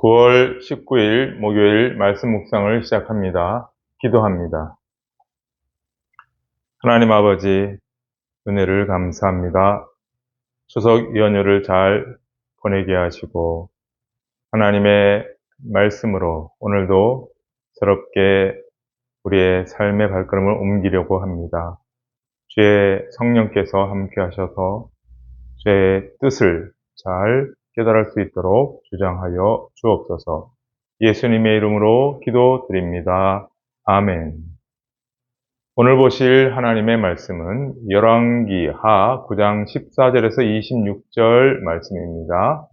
9월 19일 목요일 말씀 묵상을 시작합니다. 기도합니다. 하나님 아버지, 은혜를 감사합니다. 추석 연휴를 잘 보내게 하시고 하나님의 말씀으로 오늘도 새롭게 우리의 삶의 발걸음을 옮기려고 합니다. 주의 성령께서 함께 하셔서 주의 뜻을 잘 깨달을 수 있도록 주장하여 주옵소서. 예수님의 이름으로 기도드립니다. 아멘. 오늘 보실 하나님의 말씀은 열왕기하 9장 14절에서 26절 말씀입니다.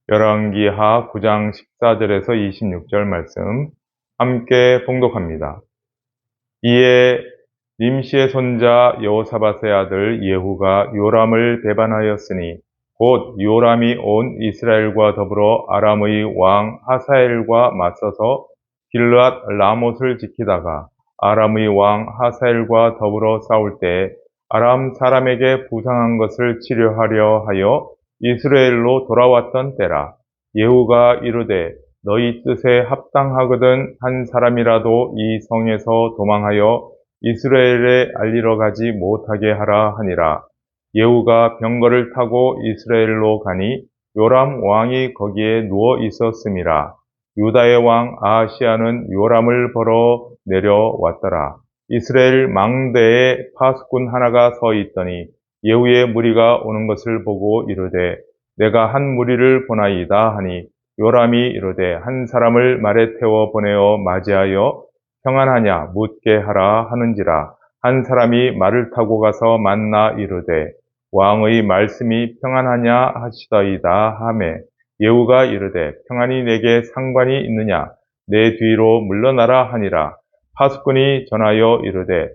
열왕기하 9장 14절에서 26절 말씀 함께 봉독합니다. 이에 님시의 손자 여호사밧의 아들 예후가 요람을 배반하였으니 곧 요람이 온 이스라엘과 더불어 아람의 왕 하사엘과 맞서서 길르앗 라못을 지키다가 아람의 왕 하사엘과 더불어 싸울 때 아람 사람에게 부상한 것을 치료하려 하여 이스라엘로 돌아왔던 때라. 예후가 이르되 너희 뜻에 합당하거든 한 사람이라도 이 성에서 도망하여 이스라엘에 알리러 가지 못하게 하라 하니라. 예후가 병거를 타고 이스라엘로 가니 요람 왕이 거기에 누워 있었음이라. 유다의 왕 아하시아는 요람을 보러 내려왔더라. 이스라엘 망대에 파수꾼 하나가 서 있더니 예후의 무리가 오는 것을 보고 이르되 내가 한 무리를 보나이다 하니 요람이 이르되 한 사람을 말에 태워 보내어 맞이하여 평안하냐 묻게 하라 하는지라. 한 사람이 말을 타고 가서 만나 이르되 왕의 말씀이 평안하냐 하시더이다 하매 예후가 이르되 평안이 내게 상관이 있느냐 내 뒤로 물러나라 하니라. 파수꾼이 전하여 이르되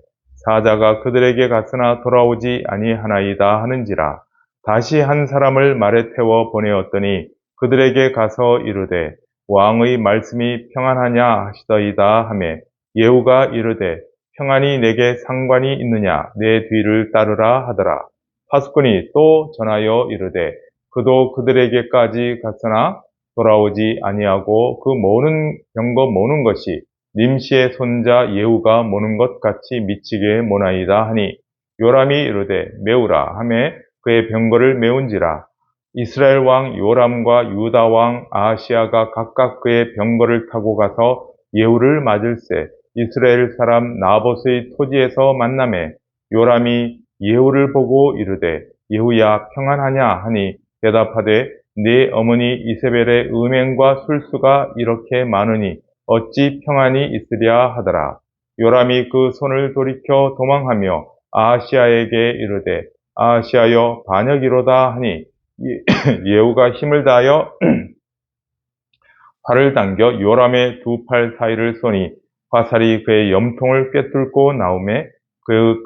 사자가 그들에게 갔으나 돌아오지 아니하나이다 하는지라. 다시 한 사람을 말에 태워 보내었더니 그들에게 가서 이르되 왕의 말씀이 평안하냐 하시더이다 하매 예후가 이르되 평안이 내게 상관이 있느냐 내 뒤를 따르라 하더라. 파수꾼이 또 전하여 이르되 그도 그들에게까지 갔으나 돌아오지 아니하고 그 모는 병거 모는 것이 님시의 손자 예후가 모는 것 같이 미치게 모나이다 하니 요람이 이르되 메우라 하매 그의 병거를 메운지라. 이스라엘 왕 요람과 유다 왕 아하시아가 각각 그의 병거를 타고 가서 예후를 맞을세 이스라엘 사람 나봇의 토지에서 만나매 요람이 예후를 보고 이르되 예후야 평안하냐 하니 대답하되 네 어머니 이세벨의 음행과 술수가 이렇게 많으니 어찌 평안이 있으랴 하더라. 요람이 그 손을 돌이켜 도망하며 아하시아에게 이르되 아하시아여 반역이로다 하니 예후가 힘을 다하여 활을 당겨 요람의 두 팔 사이를 쏘니 화살이 그의 염통을 꿰뚫고 나오매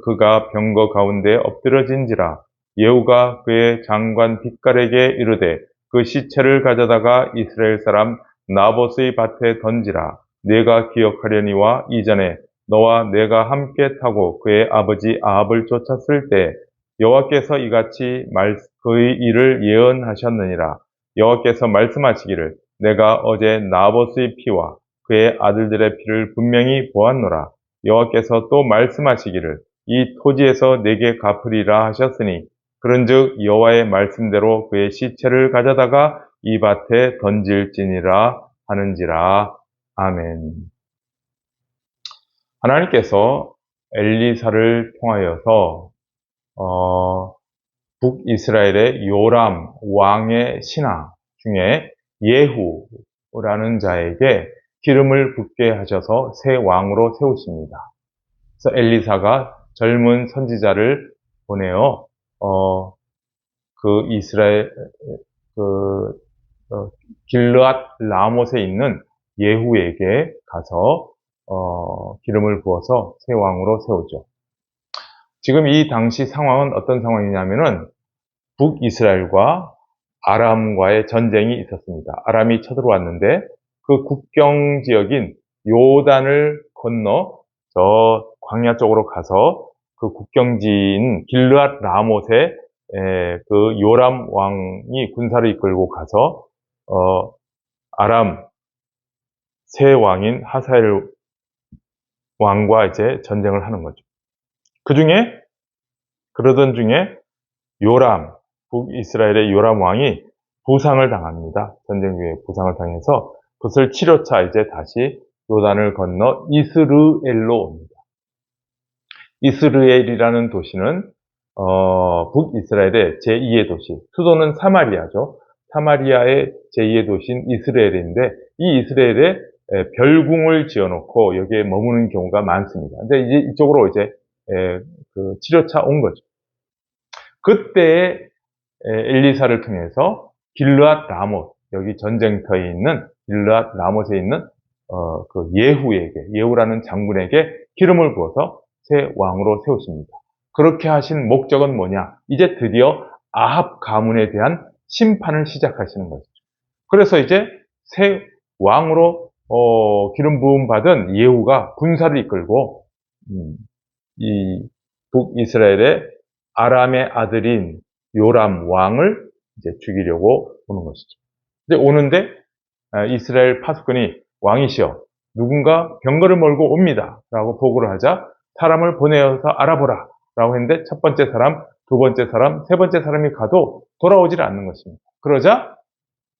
그가 병거 가운데 엎드러진지라. 예후가 그의 장관 빗갈에게 이르되 그 시체를 가져다가 이스라엘 사람 나봇의 밭에 던지라. 내가 기억하려니와 이전에 너와 내가 함께 타고 그의 아버지 아합을 쫓았을 때 여호와께서 이같이 그의 일을 예언하셨느니라. 여호와께서 말씀하시기를 내가 어제 나봇의 피와 그의 아들들의 피를 분명히 보았노라. 여호와께서 또 말씀하시기를 이 토지에서 내게 갚으리라 하셨으니 그런즉 여호와의 말씀대로 그의 시체를 가져다가 이 밭에 던질지니라 하는지라. 아멘. 하나님께서 엘리사를 통하여서 북이스라엘의 요람 왕의 신하 중에 예후라는 자에게 기름을 붓게 하셔서 새 왕으로 세우십니다. 그래서 엘리사가 젊은 선지자를 보내어 길르앗 라못에 있는 예후에게 가서 기름을 부어서 새 왕으로 세우죠. 지금 이 당시 상황은 어떤 상황이냐면은 북이스라엘과 아람과의 전쟁이 있었습니다. 아람이 쳐들어왔는데 그 국경 지역인 요단을 건너 저 광야 쪽으로 가서 그 국경지인 길르앗 라못에 그 요람 왕이 군사를 이끌고 가서 아람 새 왕인 하사엘 왕과 이제 전쟁을 하는 거죠. 그러던 중에 요람, 북이스라엘의 요람 왕이 부상을 당합니다. 전쟁 중에 부상을 당해서 그것을 치료차 이제 다시 요단을 건너 이스르엘로 옵니다. 이스르엘이라는 도시는 북이스라엘의 제2의 도시, 수도는 사마리아죠. 사마리아의 제2의 도시인 이스라엘인데 이 이스라엘에 별궁을 지어놓고 여기에 머무는 경우가 많습니다. 근데 이제 이쪽으로 이제 그 치료차 온 거죠. 그때 엘리사를 통해서 길르앗 라못, 여기 전쟁터에 있는 길르앗 라못에 있는 그 예후라는 장군에게 기름을 부어서 새 왕으로 세우십니다. 그렇게 하신 목적은 뭐냐? 이제 드디어 아합 가문에 대한 심판을 시작하시는 것이죠. 그래서 이제 새 왕으로 기름 부음 받은 예후가 군사를 이끌고 이 북이스라엘의 아람의 아들인 요람 왕을 이제 죽이려고 오는 것이죠. 근데 오는데 이스라엘 파수꾼이 왕이시여 누군가 병거를 몰고 옵니다 라고 보고를 하자 사람을 보내어서 알아보라 라고 했는데 첫 번째 사람, 두 번째 사람, 세 번째 사람이 가도 돌아오질 않는 것입니다. 그러자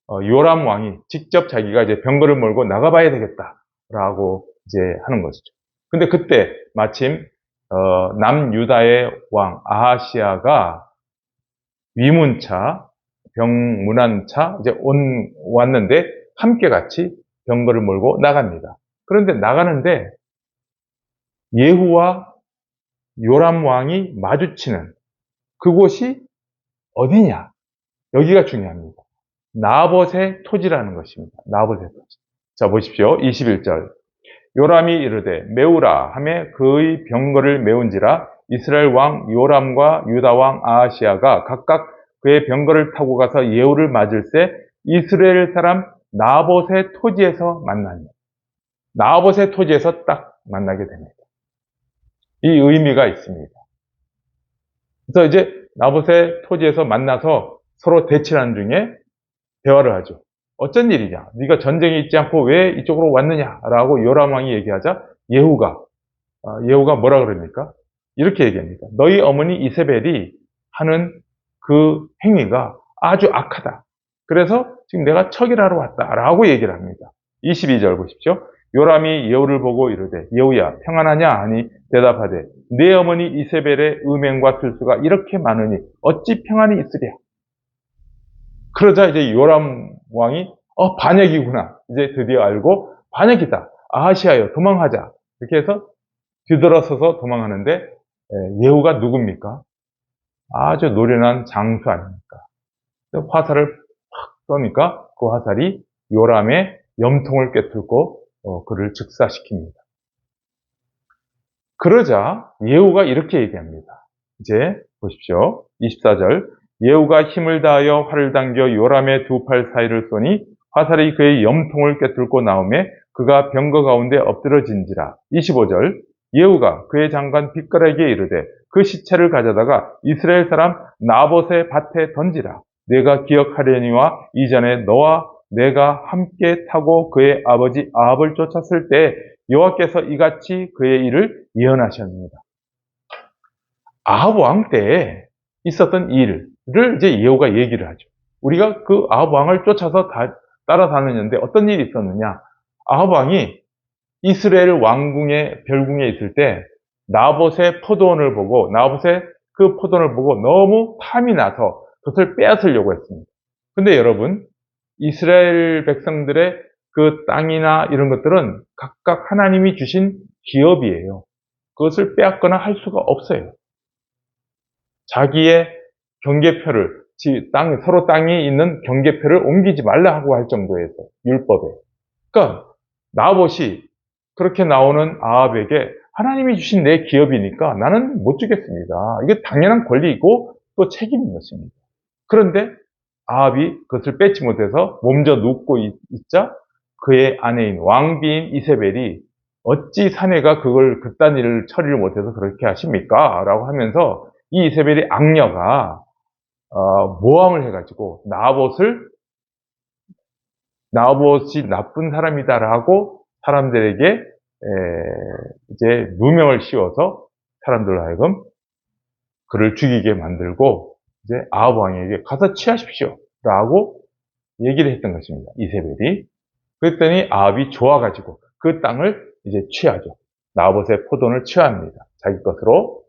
요람 왕이 직접 자기가 이제 병거를 몰고 나가봐야 되겠다라고 이제 하는 것이죠. 근데 그때 마침 남유다의 왕 아하시아가 위문차, 병문안차 이제 왔는데 함께 같이 병거를 몰고 나갑니다. 그런데 나가는데 예후와 요람 왕이 마주치는 그곳이 어디냐? 여기가 중요합니다. 나봇의 토지라는 것입니다. 나봇의 토지. 자, 보십시오. 21절. 요람이 이르되 메우라 하매 그의 병거를 메운지라 이스라엘 왕 요람과 유다 왕 아하시아가 각각 그의 병거를 타고 가서 예후를 맞을새 이스라엘 사람 나봇의 토지에서 만나니 나봇의 토지에서 딱 만나게 됩니다. 이 의미가 있습니다. 그래서 이제 나봇의 토지에서 만나서 서로 대치하는 중에 대화를 하죠. 어쩐 일이냐? 네가 전쟁이 있지 않고 왜 이쪽으로 왔느냐라고 요람 왕이 얘기하자 예후가 뭐라 그럽니까? 이렇게 얘기합니다. 너희 어머니 이세벨이 하는 그 행위가 아주 악하다. 그래서 지금 내가 척일하러 왔다라고 얘기를 합니다. 22절 보십시오. 요람이 예후를 보고 이르되 예후야 평안하냐 하니 대답하되 내 어머니 이세벨의 음행과 술수가 이렇게 많으니 어찌 평안이 있으랴. 그러자 이제 요람 왕이 반역이구나. 이제 드디어 알고 반역이다. 아하시아여 도망하자. 이렇게 해서 뒤돌아서서 도망하는데 예후가 누굽니까? 아주 노련한 장수 아닙니까? 화살을 확 쏘니까 그 화살이 요람의 염통을 꿰뚫고 그를 즉사시킵니다. 그러자 예후가 이렇게 얘기합니다. 이제 보십시오. 24절. 예후가 힘을 다하여 활을 당겨 요람의 두 팔 사이를 쏘니 화살이 그의 염통을 꿰뚫고 나오매 그가 병거 가운데 엎드러진지라. 25절. 예후가 그의 장관 빗가라에게 이르되 그 시체를 가져다가 이스라엘 사람 나봇의 밭에 던지라. 내가 기억하려니와 이전에 너와 내가 함께 타고 그의 아버지 아합을 쫓았을 때 여호와께서 이같이 그의 일을 예언하셨습니다. 아합 왕 때에 있었던 일을 이제 예후가 얘기를 하죠. 우리가 그 아합 왕을 쫓아서 따라다녔는데 어떤 일이 있었느냐? 아합 왕이 이스라엘 왕궁의 별궁에 있을 때 나봇의 포도원을 보고 너무 탐이 나서 그것을 빼앗으려고 했습니다. 근데 여러분, 이스라엘 백성들의 그 땅이나 이런 것들은 각각 하나님이 주신 기업이에요. 그것을 빼앗거나 할 수가 없어요. 자기의 경계표를, 서로 땅이 있는 경계표를 옮기지 말라고 할 정도에서, 율법에. 그러니까, 나봇이 그렇게 나오는 아합에게 하나님이 주신 내 기업이니까 나는 못 주겠습니다. 이게 당연한 권리이고 또 책임인 것입니다. 그런데 아합이 그것을 뺏지 못해서 몸져 눕고 있자 그의 아내인 왕비인 이세벨이 어찌 사내가 그딴 일을 처리를 못해서 그렇게 하십니까? 라고 하면서 이 이세벨의 악녀가 모함을 해가지고 나봇을 나봇이 나쁜 사람이다라고 사람들에게 이제 누명을 씌워서 사람들로 하여금 그를 죽이게 만들고 이제 아합 왕에게 가서 취하십시오라고 얘기를 했던 것입니다. 이세벨이. 그랬더니 아합이 좋아가지고 그 땅을 이제 취하죠. 나봇의 포도원을 취합니다. 자기 것으로.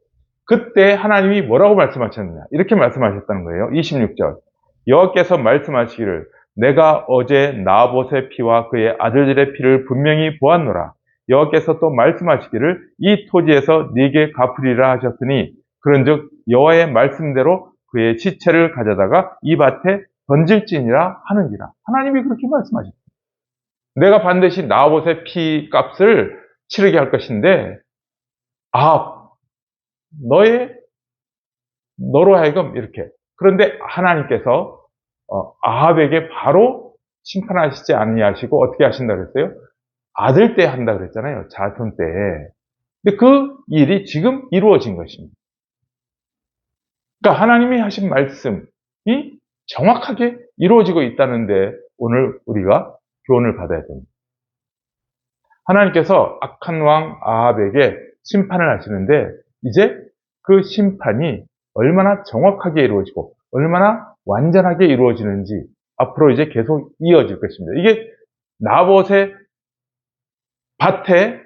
그때 하나님이 뭐라고 말씀하셨느냐? 이렇게 말씀하셨다는 거예요. 26절. 여호와께서 말씀하시기를 내가 어제 나봇의 피와 그의 아들들의 피를 분명히 보았노라. 여호와께서 또 말씀하시기를 이 토지에서 네게 갚으리라 하셨으니 그런즉 여호와의 말씀대로 그의 시체를 가져다가 이 밭에 던질지니라 하는지라. 하나님이 그렇게 말씀하셨습니다. 내가 반드시 나봇의 피 값을 치르게 할 것인데 너로 하여금 이렇게. 그런데 하나님께서 아합에게 바로 심판하시지 아니하시고 어떻게 하신다 그랬어요? 아들 때 한다 그랬잖아요. 자손 때. 근데 그 일이 지금 이루어진 것입니다. 그러니까 하나님이 하신 말씀이 정확하게 이루어지고 있다는데 오늘 우리가 교훈을 받아야 됩니다. 하나님께서 악한 왕 아합에게 심판을 하시는데 이제 그 심판이 얼마나 정확하게 이루어지고 얼마나 완전하게 이루어지는지 앞으로 이제 계속 이어질 것입니다. 이게 나봇의 밭에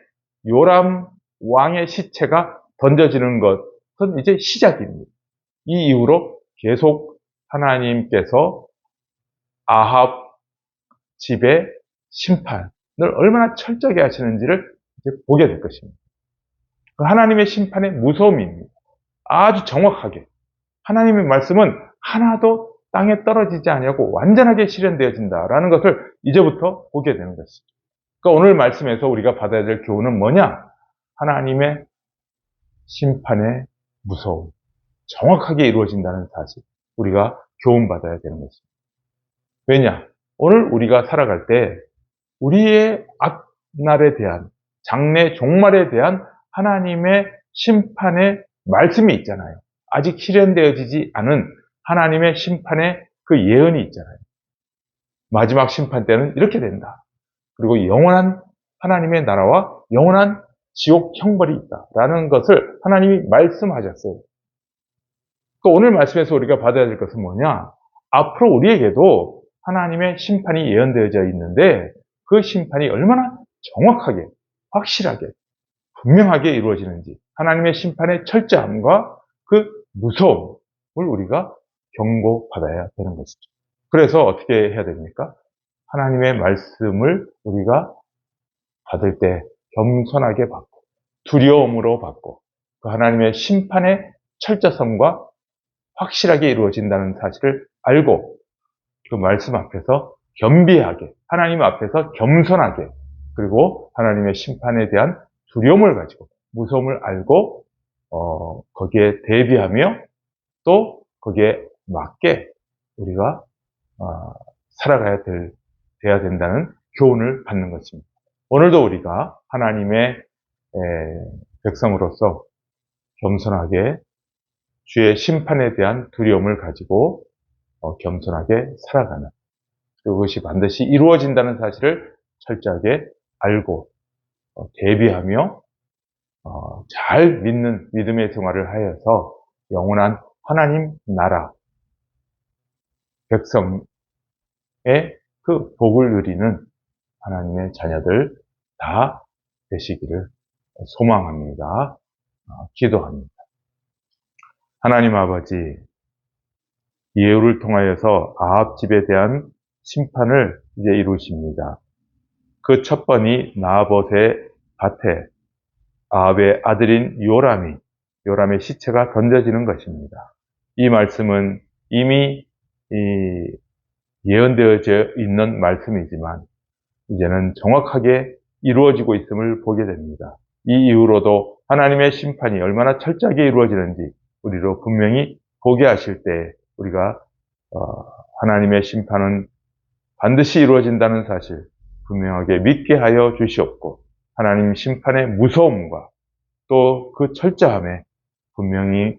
요람 왕의 시체가 던져지는 것은 이제 시작입니다. 이 이후로 계속 하나님께서 아합 집의 심판을 얼마나 철저하게 하시는지를 이제 보게 될 것입니다. 하나님의 심판의 무서움입니다. 아주 정확하게. 하나님의 말씀은 하나도 땅에 떨어지지 아니하고 완전하게 실현되어진다라는 것을 이제부터 보게 되는 것이죠. 그러니까 오늘 말씀에서 우리가 받아야 될 교훈은 뭐냐? 하나님의 심판의 무서움. 정확하게 이루어진다는 사실. 우리가 교훈받아야 되는 것입니다. 왜냐? 오늘 우리가 살아갈 때 우리의 앞날에 대한 장래 종말에 대한 하나님의 심판의 말씀이 있잖아요. 아직 실현되어지지 않은 하나님의 심판의 그 예언이 있잖아요. 마지막 심판 때는 이렇게 된다. 그리고 영원한 하나님의 나라와 영원한 지옥 형벌이 있다라는 것을 하나님이 말씀하셨어요. 그러니까 오늘 말씀에서 우리가 받아야 될 것은 뭐냐? 앞으로 우리에게도 하나님의 심판이 예언되어져 있는데 그 심판이 얼마나 정확하게, 확실하게, 분명하게 이루어지는지 하나님의 심판의 철저함과 그 무서움을 우리가 경고받아야 되는 것이죠. 그래서 어떻게 해야 됩니까? 하나님의 말씀을 우리가 받을 때 겸손하게 받고 두려움으로 받고 그 하나님의 심판의 철저성과 확실하게 이루어진다는 사실을 알고 그 말씀 앞에서 겸비하게 하나님 앞에서 겸손하게 그리고 하나님의 심판에 대한 두려움을 가지고 무서움을 알고 거기에 대비하며 또 거기에 맞게 우리가 살아가야 돼야 된다는 교훈을 받는 것입니다. 오늘도 우리가 하나님의 백성으로서 겸손하게 주의 심판에 대한 두려움을 가지고 겸손하게 살아가는 그것이 반드시 이루어진다는 사실을 철저하게 알고 대비하며 잘 믿는 믿음의 생활을 하여서 영원한 하나님 나라 백성의 그 복을 누리는 하나님의 자녀들 다 되시기를 소망합니다. 기도합니다. 하나님 아버지, 예후를 통하여서 아합 집에 대한 심판을 이제 이루십니다. 그 첫 번이 나봇의 밭에 아합의 아들인 요람의 시체가 던져지는 것입니다. 이 말씀은 이미 예언되어져 있는 말씀이지만 이제는 정확하게 이루어지고 있음을 보게 됩니다. 이 이후로도 하나님의 심판이 얼마나 철저하게 이루어지는지 우리로 분명히 보게 하실 때 우리가 하나님의 심판은 반드시 이루어진다는 사실 분명하게 믿게 하여 주시옵고 하나님 심판의 무서움과 또 그 철저함에 분명히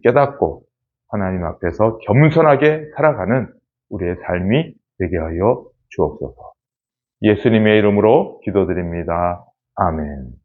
깨닫고 하나님 앞에서 겸손하게 살아가는 우리의 삶이 되게 하여 주옵소서. 예수님의 이름으로 기도드립니다. 아멘.